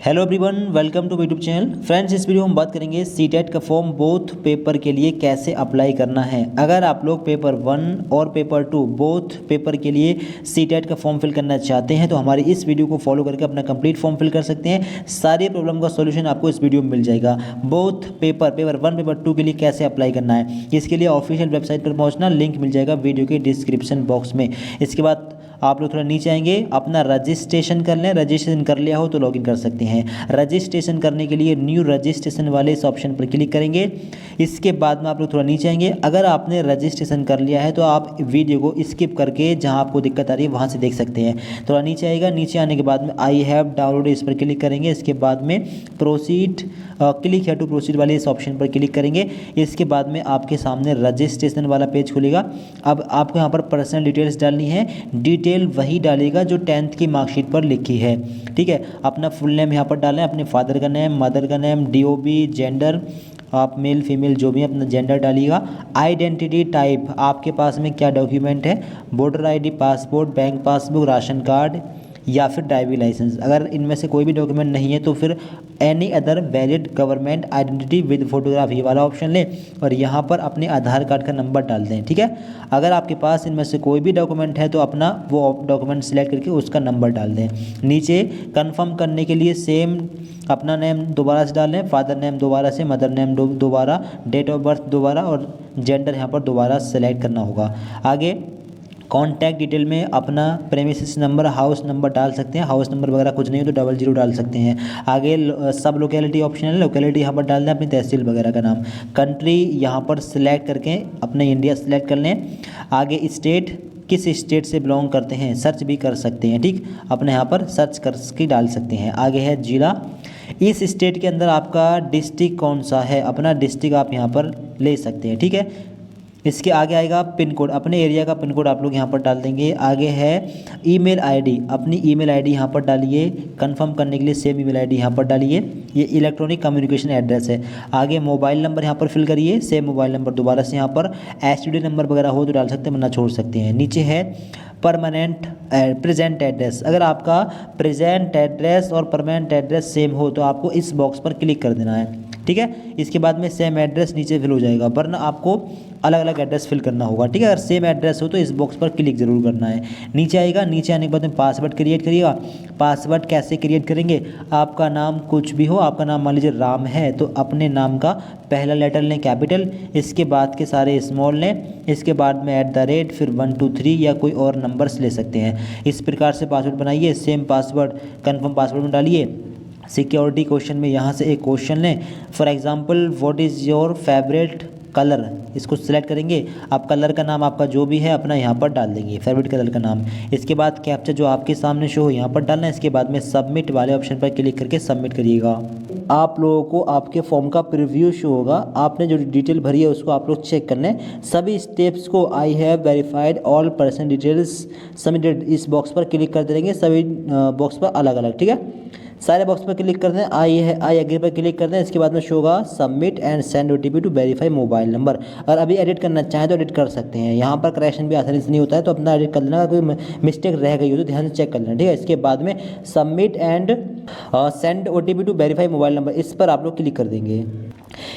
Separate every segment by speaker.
Speaker 1: Hello everyone, welcome to YouTube channel. Friends, इस video में हम बात करेंगे सीटेट का फॉर्म बोथ पेपर के लिए कैसे अप्लाई करना है। अगर आप लोग पेपर 1 और पेपर 2 बोथ पेपर के लिए सीटेट का फॉर्म फिल करना चाहते हैं तो हमारी इस वीडियो को फॉलो करके अपना कंप्लीट फॉर्म फिल कर सकते हैं। सारी प्रॉब्लम का सॉल्यूशन आपको इस वीडियो में मिल जाएगा। बोथ पेपर 1 पेपर 2 के लिए कैसे अप्लाई करना है, इसके लिए ऑफिशियल वेबसाइट पर पहुँचना, लिंक मिल जाएगा वीडियो के डिस्क्रिप्शन बॉक्स में। इसके बाद आप लोग थोड़ा नीचे आएंगे, अपना रजिस्ट्रेशन कर लें। रजिस्ट्रेशन कर लिया हो तो लॉगिन कर सकते हैं। रजिस्ट्रेशन करने के लिए न्यू रजिस्ट्रेशन वाले इस ऑप्शन पर क्लिक करेंगे। इसके बाद में आप लोग थोड़ा नीचे आएंगे। अगर आपने रजिस्ट्रेशन कर लिया है तो आप वीडियो को स्किप करके जहां आपको दिक्कत आ रही है वहां से देख सकते हैं। थोड़ा नीचे आएगा, नीचे आने के बाद में आई हैव डाउनलोड इस पर क्लिक करेंगे। इसके बाद में प्रोसीड क्लिक है टू प्रोसीड वाले इस ऑप्शन पर क्लिक करेंगे। इसके बाद में आपके सामने रजिस्ट्रेशन वाला पेज खुलेगा। अब आपको यहाँ पर पर्सनल डिटेल्स डालनी है। डिटेल वही डालेगा जो 10th की मार्कशीट पर लिखी है, ठीक है। अपना फुल नेम यहाँ पर डालें, अपने फादर का नेम, मदर का नेम, DOB, जेंडर, आप मेल फीमेल जो भी अपना जेंडर डालिएगा। आइडेंटिटी टाइप, आपके पास में क्या डॉक्यूमेंट है, voter ID, passport, bank passbook, ration card या फिर ड्राइविंग लाइसेंस। अगर इनमें से कोई भी डॉक्यूमेंट नहीं है तो फिर any other valid government identity with photograph, ये वाला ऑप्शन लें और यहाँ पर अपने आधार कार्ड का नंबर डाल दें, ठीक है। अगर आपके पास इनमें से कोई भी डॉक्यूमेंट है तो अपना वो डॉक्यूमेंट सेलेक्ट करके उसका नंबर डाल दें। नीचे कंफर्म करने के लिए सेम अपना नेम दोबारा से डालें, फादर नेम दोबारा से, मदर नेम दोबारा, डेट ऑफ बर्थ दोबारा और जेंडर यहाँ पर दोबारा सेलेक्ट करना होगा। आगे कॉन्टैक्ट डिटेल में अपना प्रेमिसेस नंबर, हाउस नंबर डाल सकते हैं। हाउस नंबर वगैरह कुछ नहीं हो तो 00 डाल सकते हैं। आगे सब लोकेलिटी ऑप्शन है, लोकेलिटी यहाँ पर डाल दें अपनी तहसील वगैरह का नाम। कंट्री यहाँ पर सिलेक्ट करके अपने इंडिया सेलेक्ट कर लें। आगे स्टेट, किस स्टेट से बिलोंग करते हैं सर्च भी कर सकते हैं, ठीक। अपने यहाँ पर सर्च करके डाल सकते हैं। आगे है जिला, इस स्टेट के अंदर आपका डिस्ट्रिक्ट कौन सा है, अपना डिस्ट्रिक्ट आप यहाँ पर ले सकते हैं, ठीक है। इसके आगे आएगा पिन कोड, अपने एरिया का पिन कोड आप लोग यहाँ पर डाल देंगे। आगे है ईमेल आईडी, अपनी ईमेल आईडी यहाँ पर डालिए। कंफर्म करने के लिए सेम ईमेल आईडी यहाँ पर डालिए। ये इलेक्ट्रॉनिक कम्युनिकेशन एड्रेस है। आगे मोबाइल नंबर यहाँ पर फिल करिए, सेम मोबाइल नंबर दोबारा से यहाँ पर। STD नंबर वगैरह हो तो डाल सकते हैं वरना छोड़ सकते हैं। नीचे है परमानेंट प्रेजेंट एड्रेस, अगर आपका प्रेजेंट एड्रेस और परमानेंट एड्रेस सेम हो तो आपको इस बॉक्स पर क्लिक कर देना है, ठीक है। इसके बाद में सेम एड्रेस नीचे फिल हो जाएगा, वरना आपको अलग अलग एड्रेस फिल करना होगा, ठीक है। अगर सेम एड्रेस हो तो इस बॉक्स पर क्लिक जरूर करना है। नीचे आएगा, नीचे आने के बाद में पासवर्ड क्रिएट करिएगा। पासवर्ड कैसे क्रिएट करेंगे, आपका नाम कुछ भी हो, आपका नाम मान लीजिए राम है तो अपने नाम का पहला लेटर लें कैपिटल, इसके बाद के सारे स्मॉल लें, इसके बाद में @ फिर 1 2 3 या कोई और नंबर्स ले सकते हैं। इस प्रकार से पासवर्ड बनाइए। सेम पासवर्ड कन्फर्म पासवर्ड में डालिए। सिक्योरिटी क्वेश्चन में यहाँ से एक क्वेश्चन लें, for example what is your favourite colour, इसको सिलेक्ट करेंगे। आप कलर का नाम आपका जो भी है अपना यहाँ पर डाल देंगे, फेवरेट कलर का नाम। इसके बाद कैप्चा जो आपके सामने शो हो यहाँ पर डालना है। इसके बाद में सबमिट वाले ऑप्शन पर क्लिक करके सबमिट करिएगा। आप लोगों को आपके फॉर्म का प्रीव्यू शो होगा। आपने जो डिटेल भरी है उसको आप लोग चेक कर लें। सभी स्टेप्स को I have verified all personal details submitted इस बॉक्स पर क्लिक कर देंगे। सभी बॉक्स पर अलग अलग, ठीक है। सारे बॉक्स पर क्लिक कर दें, आई एग्री पर क्लिक कर दें। इसके बाद में शो होगा submit and send OTP to verify mobile number. अगर अभी एडिट करना चाहें तो एडिट कर सकते हैं। यहाँ पर करेक्शन भी आसानी से नहीं होता है तो अपना एडिट कर लेना। कोई मिस्टेक रह गई हो तो ध्यान से चेक कर लेना, ठीक है। इसके बाद में submit and send OTP to verify mobile number, इस पर आप लोग क्लिक कर देंगे।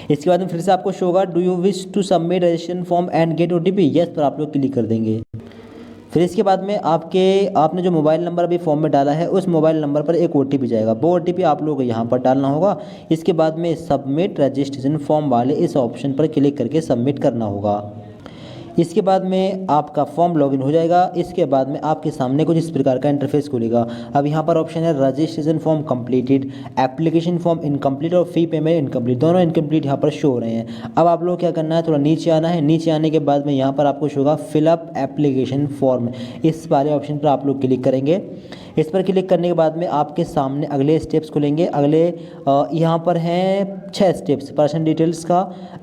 Speaker 1: इसके बाद में फिर से आपको शो होगा do you wish to submit registration form and get OTP, yes पर आप लोग क्लिक कर देंगे। फिर इसके बाद में आपने जो मोबाइल नंबर अभी फॉर्म में डाला है उस मोबाइल नंबर पर एक OTP जाएगा, वो OTP आप लोगों को यहाँ पर डालना होगा। इसके बाद में सबमिट रजिस्ट्रेशन फॉर्म वाले इस ऑप्शन पर क्लिक करके सबमिट करना होगा। इसके बाद में आपका फॉर्म लॉगिन हो जाएगा। इसके बाद में आपके सामने कुछ इस प्रकार का इंटरफेस खुलेगा। अब यहाँ पर ऑप्शन है registration form completed, application form incomplete और फी पेमेंट इनकम्प्लीट, दोनों इनकम्प्लीट यहाँ पर शो हो रहे हैं। अब आप लोग क्या करना है, थोड़ा नीचे आना है। नीचे आने के बाद में यहाँ पर आपको शो होगा फिलअप एप्लीकेशन फॉर्म, इस वाले ऑप्शन पर आप लोग क्लिक करेंगे। इस पर क्लिक करने के बाद में आपके सामने अगले स्टेप्स खुलेंगे। अगले यहाँ पर हैं 6 स्टेप्स, पर्सनल डिटेल्स का,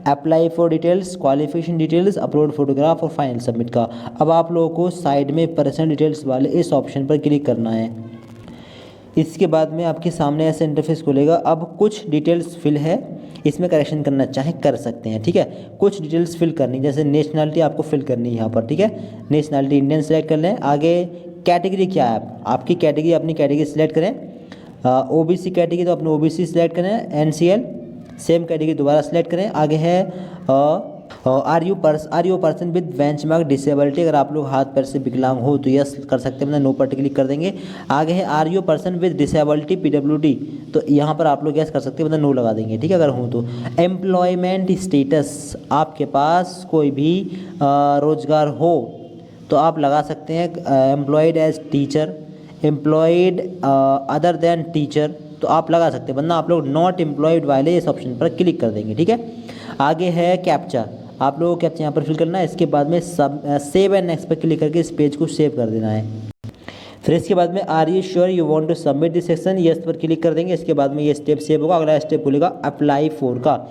Speaker 1: apply for details, qualification details, upload photograph और फाइनल सबमिट का। अब आप लोगों को साइड में पर्सनल डिटेल्स वाले इस ऑप्शन पर क्लिक करना है। इसके बाद में आपके सामने ऐसा इंटरफेस खुलेगा। अब कुछ डिटेल्स फिल है, इसमें करेक्शन करना चाहें कर सकते हैं, ठीक है। कुछ डिटेल्स फिल करनी, जैसे नेशनलिटी आपको फिल करनी है यहाँ पर, ठीक है। नेशनलिटी इंडियन सेलेक्ट कर लें। आगे कैटेगरी क्या है, आपकी कैटेगरी अपनी कैटेगरी सेलेक्ट करें। ओबीसी कैटेगरी तो अपने ओबीसी सिलेक्ट करें, एनसीएल सेम कैटेगरी दोबारा सिलेक्ट करें। आगे है are you person with benchmark disability, अगर आप लोग हाथ पैर से विकलांग हो तो यस कर सकते हैं, मतलब नो पर क्लिक कर देंगे। आगे है are you person with disability PWD, तो यहाँ पर आप लोग यस कर सकते हैं, मतलब नो लगा देंगे, ठीक है अगर हो तो। एम्प्लॉयमेंट स्टेटस, आपके पास कोई भी रोजगार हो तो आप लगा सकते हैं employed as teacher, employed other than teacher, तो आप लगा सकते हैं, वरना आप लोग नॉट एम्प्लॉयड वाले इस ऑप्शन पर क्लिक कर देंगे, ठीक है। आगे है कैप्चा, आप लोगों को कैप्चा यहाँ पर फिल करना है, इसके बाद में सेव एंड नेक्स्ट पर क्लिक करके इस पेज को सेव कर देना है। फिर इसके बाद में are you sure you want to submit this section, yes पर क्लिक कर देंगे। इसके बाद में ये स्टेप सेव होगा, अगला स्टेप खुलेगा अप्लाई फॉर का,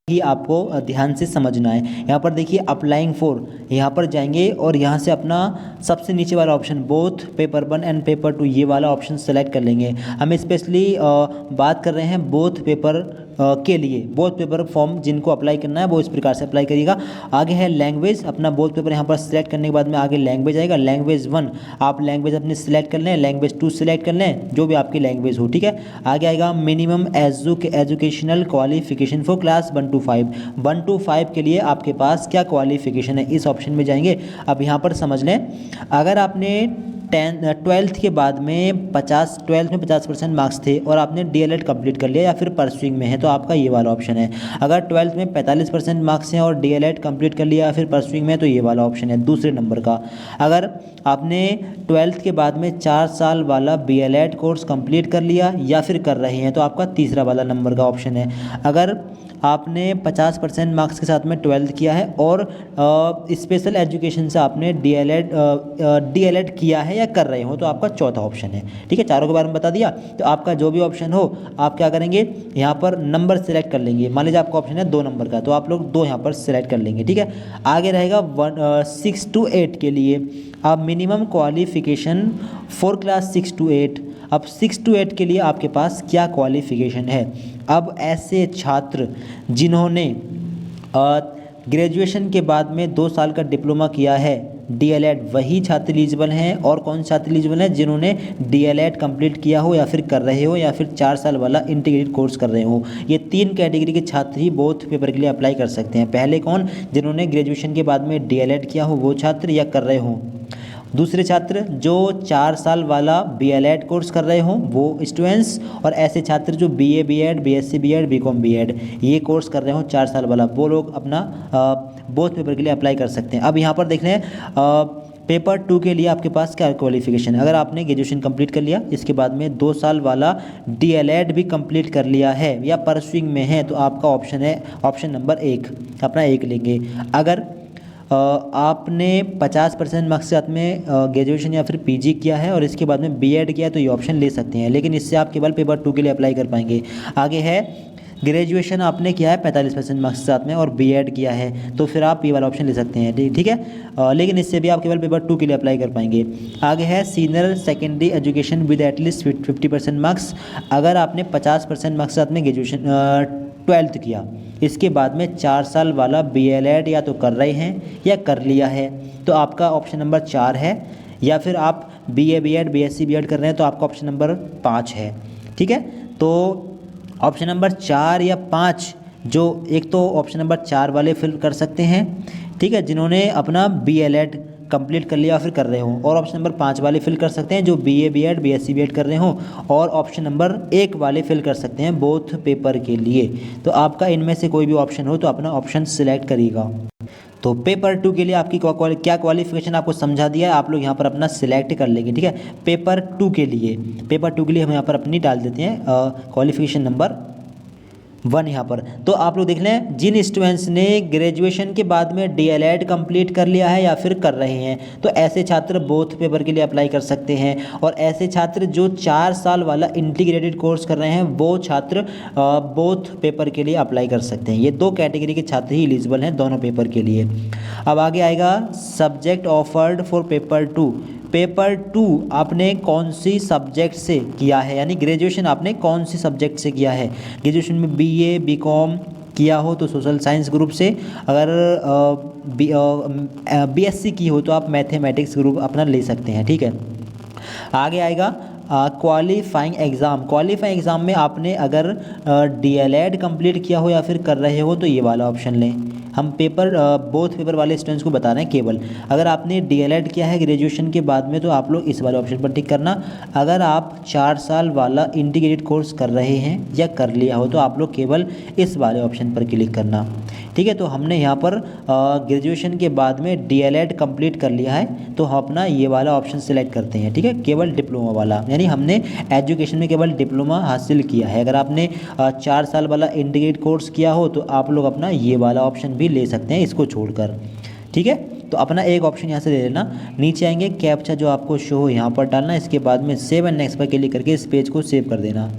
Speaker 1: ही आपको ध्यान से समझना है। यहाँ पर देखिए अप्लाइंग फॉर, यहाँ पर जाएंगे और यहाँ से अपना सबसे नीचे वाला option both paper 1 and paper 2 ये वाला ऑप्शन सेलेक्ट कर लेंगे। हम स्पेशली बात कर रहे हैं बोथ पेपर के लिए, बोथ पेपर फॉर्म जिनको अप्लाई करना है वो इस प्रकार से अप्लाई करिएगा। आगे है लैंग्वेज, अपना बोथ पेपर यहाँ पर सिलेक्ट करने के बाद में आगे लैंग्वेज आएगा। लैंग्वेज 1 आप लैंग्वेज अपनी सिलेक्ट कर लें, लैंग्वेज 2 सिलेक्ट कर लें, जो भी आपकी लैंग्वेज हो, ठीक है। आगे आएगा minimum educational qualification for class 1 to 5 के लिए आपके पास क्या क्वालिफिकेशन है, इस ऑप्शन में जाएंगे। अब यहाँ पर समझ लें, अगर आपने 12th के बाद में 50% मार्क्स थे और आपने डीएलएड कंप्लीट कर लिया या फिर परस्यूइंग में है तो आपका ये वाला ऑप्शन है। अगर 12th में 45% मार्क्स हैं और डीएलएड कंप्लीट कर लिया या फिर परस्यूइंग में है तो ये वाला ऑप्शन है दूसरे नंबर का। अगर आपने 12th के बाद में 4 साल वाला बीएलएड कोर्स कंप्लीट कर लिया या फिर कर रहे हैं तो आपका तीसरा वाला नंबर का ऑप्शन है। अगर आपने 50% मार्क्स के साथ में 12th किया है और स्पेशल एजुकेशन से आपने डीएलएड किया है या कर रहे हो तो आपका चौथा ऑप्शन है, ठीक है। चारों के बारे में बता दिया, तो आपका जो भी ऑप्शन हो आप क्या करेंगे, यहाँ पर नंबर सेलेक्ट कर लेंगे। मान लीजिए आपका ऑप्शन है 2 नंबर का, तो आप लोग 2 यहाँ पर सेलेक्ट कर लेंगे, ठीक है। आगे रहेगा 6 to 8 के लिए आप minimum qualification for class 6 to 8, अब 6 to 8 के लिए आपके पास क्या क्वालिफिकेशन है। अब ऐसे छात्र जिन्होंने ग्रेजुएशन के बाद में 2 साल का डिप्लोमा किया है डीएलएड, वही छात्र एलिजिबल हैं। और कौन से छात्र एलिजिबल हैं, जिन्होंने डीएलएड कंप्लीट किया हो या फिर कर रहे हो या फिर 4 साल वाला इंटीग्रेटेड कोर्स कर रहे हो। ये 3 कैटेगरी के छात्र ही बोथ पेपर के लिए अप्लाई कर सकते हैं। पहले कौन, जिन्होंने ग्रेजुएशन के बाद में डीएलएड किया हो वो छात्र या कर रहे हो। दूसरे छात्र जो 4 साल वाला बीएलएड कोर्स कर रहे हों वो स्टूडेंट्स, और ऐसे छात्र जो BA BEd, BSc BEd, BCom BEd ये कोर्स कर रहे हों 4 साल वाला, वो लोग अपना बोथ पेपर के लिए अप्लाई कर सकते हैं। अब यहाँ पर देख लें पेपर 2 के लिए आपके पास क्या क्वालिफिकेशन है। अगर आपने ग्रेजुएशन कंप्लीट कर लिया, इसके बाद में 2 साल वाला डीएलएड भी कंप्लीट कर लिया है या परस्यूइंग में है तो आपका ऑप्शन है ऑप्शन नंबर 1, अपना 1 लेंगे। अगर आपने 50% मार्क्स के साथ में ग्रेजुएशन या फिर पीजी किया है और इसके बाद में बीएड किया है तो ये ऑप्शन ले सकते हैं, लेकिन इससे आप केवल पेपर 2 के लिए अप्लाई कर पाएंगे। आगे है ग्रेजुएशन आपने किया है 45% मार्क्स के साथ में और बीएड किया है तो फिर आप ये वाला ऑप्शन ले सकते हैं, ठीक है। लेकिन इससे भी आप केवल पेपर 2 के लिए अप्लाई कर पाएंगे। आगे है senior secondary education with at least 50% marks, अगर आपने 50% मार्क्स के साथ में ग्रेजुएशन 12th किया, इसके बाद में 4 साल वाला बीएलएड या तो कर रहे हैं या कर लिया है तो आपका ऑप्शन नंबर 4 है, या फिर आप बीए बीएड, बीएससी बीएड कर रहे हैं तो आपका ऑप्शन नंबर 5 है, ठीक है। तो ऑप्शन नंबर 4 या 5, जो एक तो ऑप्शन नंबर 4 वाले फिल कर सकते हैं, ठीक है, जिन्होंने अपना बीएलएड कंप्लीट कर लिया फिर कर रहे हो, और ऑप्शन नंबर 5 वाले फिल कर सकते हैं जो बीए बीएड, बीएससी बीएड कर रहे हो, और ऑप्शन नंबर 1 वाले फिल कर सकते हैं बोथ पेपर के लिए। तो आपका इनमें से कोई भी ऑप्शन हो तो अपना ऑप्शन सिलेक्ट करिएगा। तो पेपर 2 के लिए आपकी क्या क्वालिफिकेशन आपको समझा दिया है, आप लोग यहाँ पर अपना सिलेक्ट कर लेंगे, ठीक है। पेपर 2 के लिए हम यहाँ पर अपनी डाल देते हैं क्वालिफिकेशन नंबर 1 यहाँ पर। तो आप लोग देख लें, जिन स्टूडेंट्स ने ग्रेजुएशन के बाद में डीएलएड कंप्लीट कर लिया है या फिर कर रहे हैं तो ऐसे छात्र बोथ पेपर के लिए अप्लाई कर सकते हैं, और ऐसे छात्र जो 4 साल वाला इंटीग्रेटेड कोर्स कर रहे हैं वो छात्र बोथ पेपर के लिए अप्लाई कर सकते हैं। ये 2 कैटेगरी के छात्र ही एलिजिबल हैं दोनों पेपर के लिए। अब आगे आएगा subject offered for paper 2। Paper 2 आपने कौन सी सब्जेक्ट से किया है, यानी ग्रेजुएशन आपने कौन सी सब्जेक्ट से किया है। ग्रेजुएशन में बीए बीकॉम किया हो तो सोशल साइंस ग्रुप से, अगर बीएससी की हो तो आप मैथमेटिक्स ग्रुप अपना ले सकते हैं, ठीक है। आगे आएगा क्वालिफाइंग एग्ज़ाम में आपने अगर डीएलएड कंप्लीट किया हो या फिर कर रहे हो तो ये वाला ऑप्शन लें। हम बोथ पेपर वाले स्टूडेंट्स को बता रहे हैं केवल। अगर आपने डीएलएड किया है ग्रेजुएशन के बाद में तो आप लोग इस वाले ऑप्शन पर टिक करना। अगर आप 4 साल वाला इंटीग्रेटेड कोर्स कर रहे हैं या कर लिया हो तो आप लोग केवल इस वाले ऑप्शन पर क्लिक करना। ठीक है, तो हमने यहाँ पर ग्रेजुएशन के बाद में डीएलएड कंप्लीट कर लिया है तो हम अपना ये वाला ऑप्शन सेलेक्ट करते हैं। ठीक है, केवल डिप्लोमा वाला, यानी हमने एजुकेशन में केवल डिप्लोमा हासिल किया है। अगर आपने 4 साल वाला इंटीग्रेटेड कोर्स किया हो तो आप लोग अपना ये वाला ऑप्शन भी ले सकते हैं इसको छोड़कर। ठीक है, तो अपना एक ऑप्शन यहाँ से ले लेना। नीचे आएंगे, कैप्चा जो आपको शो हो यहाँ पर डालना। इसके बाद में सेव एंड नेक्स्ट पर क्लिक करके इस पेज को सेव कर देना।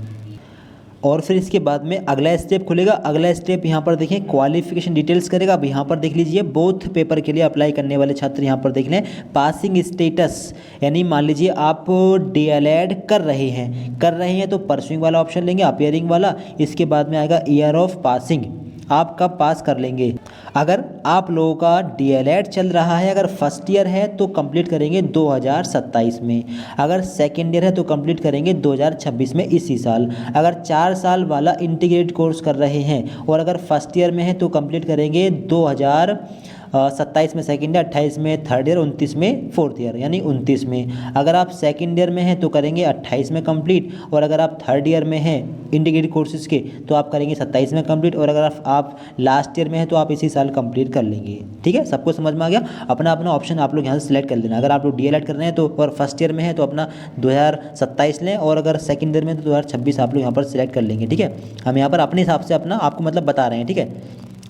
Speaker 1: और फिर इसके बाद में अगला स्टेप खुलेगा। अगला स्टेप यहाँ पर देखें, क्वालिफिकेशन डिटेल्स करेगा। अब यहाँ पर देख लीजिए, बोथ पेपर के लिए अप्लाई करने वाले छात्र यहाँ पर देख लें पासिंग स्टेटस, यानी मान लीजिए आप डीएलएड कर रहे हैं तो परसुइंग वाला ऑप्शन लेंगे, अपीयरिंग वाला। इसके बाद में आएगा ईयर ऑफ पासिंग, आप कब पास कर लेंगे। अगर आप लोगों का डीएलएड चल रहा है, अगर फर्स्ट ईयर है तो कंप्लीट करेंगे 2027 में, अगर सेकेंड ईयर है तो कंप्लीट करेंगे 2026 में, इसी साल। अगर 4 साल वाला इंटीग्रेटेड कोर्स कर रहे हैं और अगर फर्स्ट ईयर में है तो कंप्लीट करेंगे 2027 में सेकेंड ईयर, 28 में थर्ड ईयर, 29 में फोर्थ ईयर, यानी 29 में। अगर आप सेकेंड ईयर में हैं तो करेंगे 28 में कंप्लीट, और अगर आप थर्ड ईयर में हैं इंटीग्रेटेड कोर्सेज के तो आप करेंगे 27 में कंप्लीट, और अगर आप लास्ट ईयर में हैं तो आप इसी साल कंप्लीट कर लेंगे। ठीक है, सबको समझ में आ गया। अपना अपना ऑप्शन आप लोग यहाँ से सिलेक्ट कर लेना। अगर आप लोग डीएलएड कर रहे हैं तो और फर्स्ट ईयर में है तो अपना 2027 लें, और अगर सेकेंड ईयर में तो 2026 आप लोग यहाँ पर सिलेक्ट कर लेंगे। ठीक है, हम यहाँ पर अपने हिसाब से अपना आपको मतलब बता रहे हैं। ठीक है,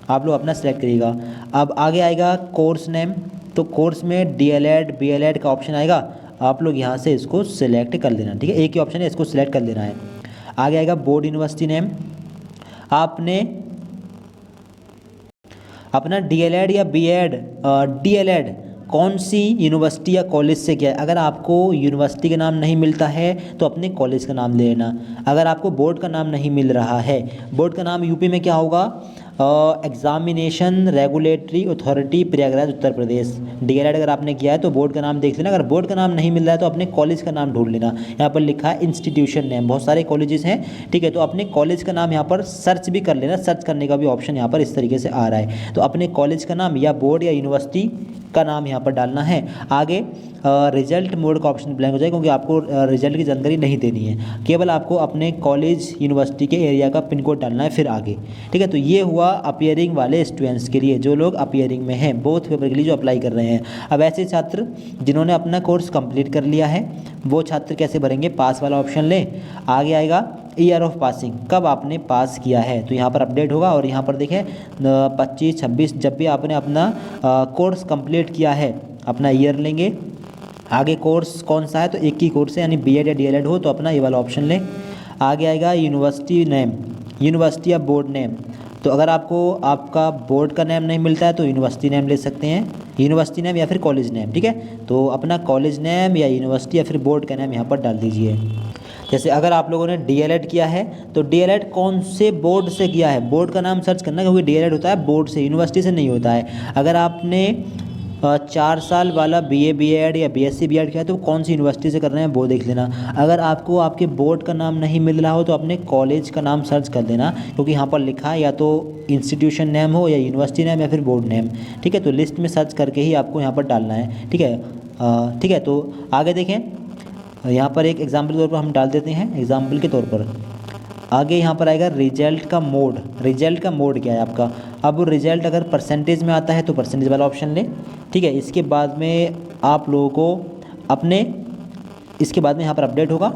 Speaker 1: आप लोग अपना सिलेक्ट करिएगा। अब आगे आएगा कोर्स नेम, तो कोर्स में डीएलएड बीएलएड का ऑप्शन आएगा, आप लोग यहाँ से इसको सिलेक्ट कर लेना। ठीक है, एक ही ऑप्शन है, इसको सिलेक्ट कर लेना है। आगे आएगा बोर्ड यूनिवर्सिटी नेम, आपने अपना डीएलएड या बीएड डीएलएड कौन सी यूनिवर्सिटी या कॉलेज से किया है। अगर आपको यूनिवर्सिटी का नाम नहीं मिलता है तो अपने कॉलेज का नाम ले लेना। अगर आपको बोर्ड का नाम नहीं मिल रहा है, बोर्ड का नाम यूपी में क्या होगा, examination regulatory authority Prayagraj Uttar Pradesh. DElEd अगर आपने किया है तो बोर्ड का नाम देख लेना। अगर बोर्ड का नाम नहीं मिल रहा है तो अपने कॉलेज का नाम ढूंढ लेना। यहाँ पर लिखा है इंस्टीट्यूशन नेम, बहुत सारे कॉलेजेस हैं। ठीक है, तो अपने कॉलेज का नाम यहाँ पर सर्च भी कर लेना। सर्च करने का भी ऑप्शन यहाँ पर इस तरीके से आ रहा है। तो अपने कॉलेज का नाम या बोर्ड या यूनिवर्सिटी का नाम यहाँ पर डालना है। आगे रिजल्ट मोड का ऑप्शन ब्लैंक हो जाएगा क्योंकि आपको रिजल्ट की जानकारी नहीं देनी है, केवल आपको अपने कॉलेज यूनिवर्सिटी के एरिया का पिन कोड डालना है, फिर आगे। ठीक है, तो ये हुआ अपीयरिंग वाले स्टूडेंट्स के लिए, जो लोग अपीयरिंग में हैं, बोथ पेपर के लिए जो अप्लाई कर रहे हैं। अब ऐसे छात्र जिन्होंने अपना कोर्स कंप्लीट कर लिया है वो छात्र कैसे भरेंगे, पास वाला ऑप्शन लें। आगे आएगा ईयर ऑफ पासिंग, कब आपने पास किया है, तो यहाँ पर अपडेट होगा। और यहाँ पर देखें 25 26 जब भी आपने अपना कोर्स कंप्लीट किया है अपना ईयर लेंगे। आगे कोर्स कौन सा है, तो एक ही कोर्स है, यानी बीएड या डीएलएड हो तो अपना ये वाला ऑप्शन लें। आगे आएगा यूनिवर्सिटी नेम, यूनिवर्सिटी या बोर्ड नेम, तो अगर आपको आपका बोर्ड का नेम नहीं मिलता है तो यूनिवर्सिटी नेम ले सकते हैं, यूनिवर्सिटी नेम या फिर कॉलेज नेम। ठीक है, तो अपना कॉलेज नेम या यूनिवर्सिटी या फिर बोर्ड का नेम यहाँ पर डाल दीजिए। जैसे अगर आप लोगों ने डीएलएड किया है तो डीएलएड कौन से बोर्ड से किया है, बोर्ड का नाम सर्च करना, क्योंकि डीएलएड होता है बोर्ड से, यूनिवर्सिटी से नहीं होता है। अगर आपने 4 साल वाला बीए बीएड या बीएससी बीएड किया है तो कौन सी यूनिवर्सिटी से कर रहे हैं वो देख लेना। अगर आपको आपके बोर्ड का नाम नहीं मिल रहा हो तो अपने कॉलेज का नाम सर्च कर देना, क्योंकि यहाँ पर लिखा है या तो इंस्टीट्यूशन नेम हो या यूनिवर्सिटी नेम या फिर बोर्ड नेम। ठीक है, तो लिस्ट में सर्च करके ही आपको यहाँ पर डालना है। ठीक है, ठीक है, तो आगे देखें, यहाँ पर एक एग्जाम्पल के तौर पर हम डाल देते हैं। एग्जाम्पल के तौर पर आगे यहाँ पर आएगा रिजल्ट का मोड, रिजल्ट का मोड क्या है आपका। अब रिजल्ट अगर परसेंटेज में आता है तो परसेंटेज वाला ऑप्शन लें। ठीक है, इसके बाद में आप लोगों को अपने इसके बाद में यहाँ पर अपडेट होगा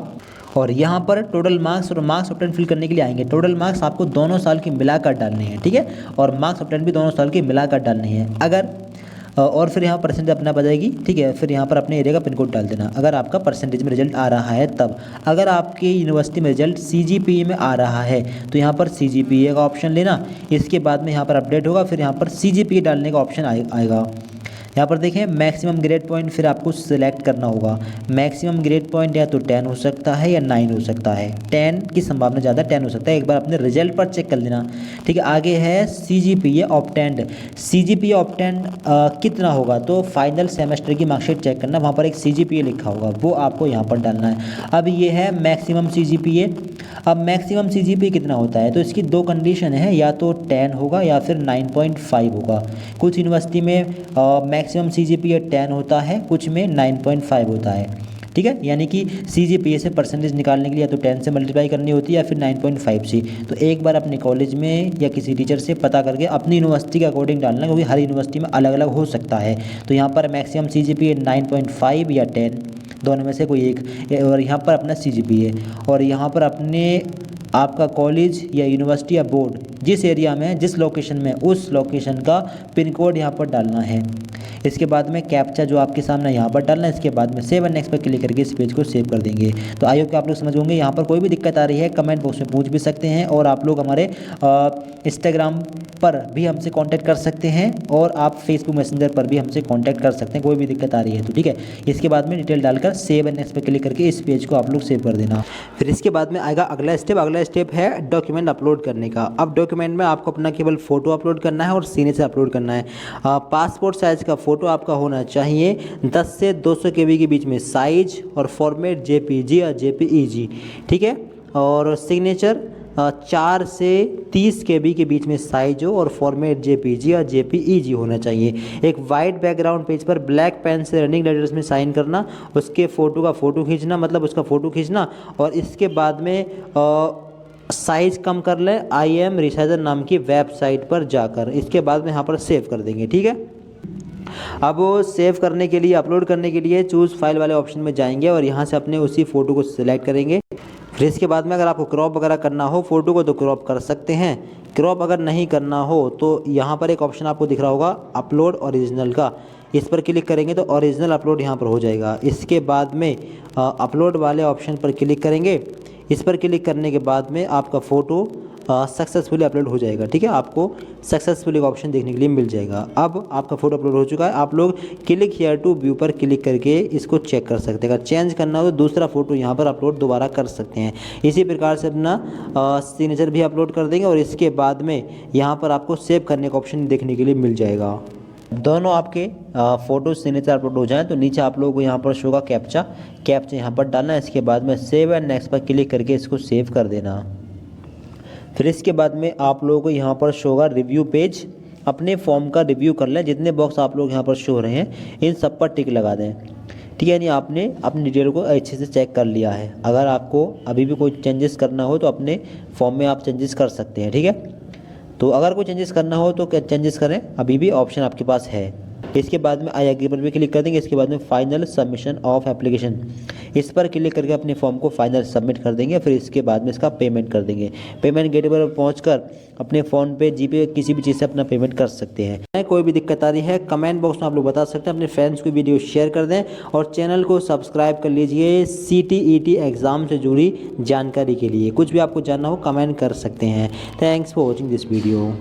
Speaker 1: और यहाँ पर टोटल मार्क्स और मार्क्स ऑब्टेन फिल करने के लिए आएंगे। टोटल मार्क्स आपको दोनों साल की मिलाकर डालने हैं। ठीक है, और मार्क्स ऑब्टेन भी दोनों साल की मिलाकर डालने हैं। अगर और फिर यहाँ परसेंटेज अपना बजाएगी। ठीक है, फिर यहाँ पर अपने एरिया का पिन कोड डाल देना अगर आपका परसेंटेज में रिजल्ट आ रहा है तब। अगर आपके यूनिवर्सिटी में रिजल्ट सीजीपीए में आ रहा है तो यहाँ पर सीजीपीए का ऑप्शन लेना। इसके बाद में यहाँ पर अपडेट होगा, फिर यहाँ पर सीजीपीए डालने का ऑप्शन आएगा। यहाँ पर देखें मैक्सिमम ग्रेड पॉइंट फिर आपको सिलेक्ट करना होगा। मैक्सिमम ग्रेड पॉइंट या तो 10 हो सकता है या 9 हो सकता है। 10 की संभावना ज़्यादा, 10 हो सकता है। एक बार अपने रिजल्ट पर चेक कर लेना। ठीक है, आगे है CGPA ऑब्टेंड। CGPA ऑब्टेंड कितना होगा, तो फाइनल सेमेस्टर की मार्कशीट चेक करना, वहाँ पर एक CGPA लिखा होगा, वो आपको यहाँ पर डालना है। अब ये है मैक्सिमम CGPA। अब मैक्सिमम CGPA कितना होता है, तो इसकी दो कंडीशन है, या तो 10 होगा या फिर 9.5 होगा। कुछ यूनिवर्सिटी में मैक्सिमम CGPA 10 होता है, कुछ में 9.5 होता है। ठीक है, यानी कि CGPA से परसेंटेज निकालने के लिए या तो 10 से मल्टीप्लाई करनी होती है या फिर 9.5 से। तो एक बार अपने कॉलेज में या किसी टीचर से पता करके अपनी यूनिवर्सिटी के अकॉर्डिंग डालना, क्योंकि हर यूनिवर्सिटी में अलग अलग हो सकता है। तो यहाँ पर मैक्सिमम CGPA 9.5 या 10, दोनों में से कोई एक, और यहाँ पर अपना CGPA, और यहाँ पर अपने आपका कॉलेज या यूनिवर्सिटी या बोर्ड जिस एरिया में है, जिस लोकेशन में, उस लोकेशन का पिन कोड यहाँ पर डालना है। इसके बाद में कैप्चा जो आपके सामने यहाँ पर डालना है। इसके बाद में सेव एंड नेक्स्ट पर क्लिक करके इस पेज को सेव कर देंगे। तो आई होप कि आप लोग समझ होंगे। यहाँ पर कोई भी दिक्कत आ रही है कमेंट बॉक्स में पूछ भी सकते हैं, और आप लोग हमारे इंस्टाग्राम पर भी हमसे कांटेक्ट कर सकते हैं, और आप फेसबुक मैसेंजर पर भी हमसे कांटेक्ट कर सकते हैं, कोई भी दिक्कत आ रही है तो। ठीक है, इसके बाद में डिटेल डालकर सेव एंड नेक्स्ट पर क्लिक करके इस पेज को आप लोग सेव कर देना। फिर इसके बाद में आएगा अगला स्टेप है डॉक्यूमेंट अपलोड करने का। अब डॉक्यूमेंट में आपको अपना केवल फ़ोटो अपलोड करना है और सिग्नेचर अपलोड करना है। पासपोर्ट साइज़ का फ़ोटो आपका होना चाहिए 10 से 200 KB के बीच में साइज, और फॉर्मेट JPG या JPEG। ठीक है, और सिग्नेचर 4 से 30 KB के बीच में साइज हो, और फॉर्मेट JPG या JPEG होना चाहिए। एक वाइट बैकग्राउंड पेज पर ब्लैक पेन से रनिंग लेटर्स में साइन करना, उसके फ़ोटो का फ़ोटो खींचना, मतलब उसका फ़ोटो खींचना, और इसके बाद में साइज़ कम कर लें IM रिसाइजर नाम की वेबसाइट पर जाकर। इसके बाद में यहाँ पर सेव कर देंगे। ठीक है, अब वो सेव करने के लिए, अपलोड करने के लिए चूज़ फाइल वाले ऑप्शन में जाएंगे, और यहाँ से अपने उसी फ़ोटो को सिलेक्ट करेंगे। फिर इसके बाद में अगर आपको क्रॉप वगैरह करना हो फ़ोटो को तो क्रॉप कर सकते हैं। क्रॉप अगर नहीं करना हो तो यहाँ पर एक ऑप्शन आपको दिख रहा होगा अपलोड ओरिजिनल का, इस पर क्लिक करेंगे तो ओरिजिनल अपलोड यहाँ पर हो जाएगा। इसके बाद में अपलोड वाले ऑप्शन पर क्लिक करेंगे। इस पर क्लिक करने के बाद में आपका फ़ोटो सक्सेसफुली अपलोड हो जाएगा। ठीक है, आपको सक्सेसफुली का ऑप्शन देखने के लिए मिल जाएगा। अब आपका फ़ोटो अपलोड हो चुका है। आप लोग क्लिक हियर टू व्यू पर क्लिक करके इसको चेक कर सकते हैं। अगर चेंज करना हो तो दूसरा फ़ोटो यहाँ पर अपलोड दोबारा कर सकते हैं। इसी प्रकार से अपना सिग्नेचर भी अपलोड कर देंगे, और इसके बाद में यहाँ पर आपको सेव करने का ऑप्शन देखने के लिए मिल जाएगा। दोनों आपके फ़ोटो सिग्नेचर अपलोड हो जाए तो नीचे आप लोगों को यहाँ पर शो होगा कैप्चा यहाँ पर डालना है। इसके बाद में सेव एंड नेक्स्ट पर क्लिक करके इसको सेव कर देना। फिर इसके बाद में आप लोगों को यहाँ पर शो होगा रिव्यू पेज। अपने फॉर्म का रिव्यू कर लें, जितने बॉक्स आप लोग यहाँ पर शो हो रहे हैं इन सब पर टिक लगा दें। ठीक है, यानी आपने अपनी डिटेल को अच्छे से चेक कर लिया है। अगर आपको अभी भी कोई चेंजेस करना हो तो अपने फॉर्म में आप चेंजेस कर सकते हैं। ठीक है, तो अगर कोई चेंजेस करना हो तो चेंजेस करें, अभी भी ऑप्शन आपके पास है। इसके बाद में आई एग्री पर भी क्लिक कर देंगे। इसके बाद में फाइनल सबमिशन ऑफ एप्लीकेशन, इस पर क्लिक करके अपने फॉर्म को फाइनल सबमिट कर देंगे। फिर इसके बाद में इसका पेमेंट कर देंगे। पेमेंट गेटवे पर पहुंचकर अपने फ़ोन पे, जीपे, किसी भी चीज़ से अपना पेमेंट कर सकते हैं। कोई भी दिक्कत आ रही है कमेंट बॉक्स में आप लोग बता सकते हैं। अपने फ्रेंड्स को वीडियो शेयर कर दें, और चैनल को सब्सक्राइब कर लीजिए CTET एग्ज़ाम से जुड़ी जानकारी के लिए। कुछ भी आपको जानना हो कमेंट कर सकते हैं। Thanks for watching this video.